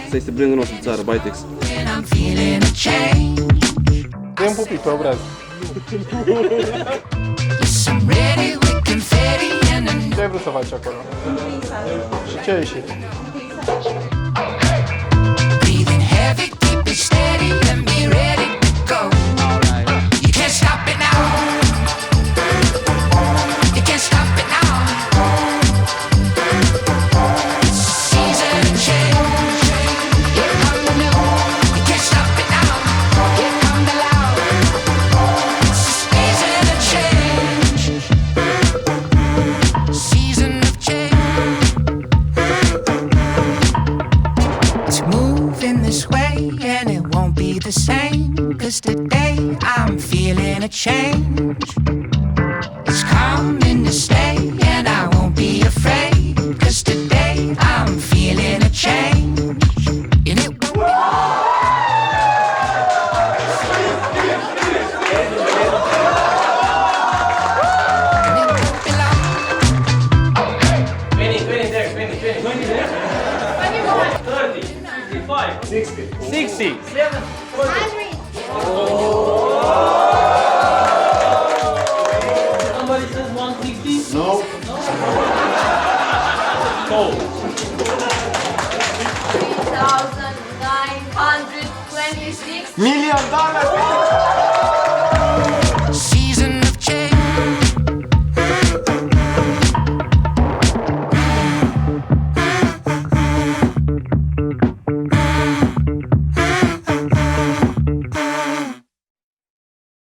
Asta este brandul nostru de țară, Bytex. Dă un pupic pe obraz. Ce ai vrut să faci acolo? Și ce a ieșit? The same, 'cause today I'm feeling a change. It's coming to stay and I won't be afraid, 'cause today I'm feeling a change. And it won't be Somebody says 160? No. Cold. 3,926. $1,000,000!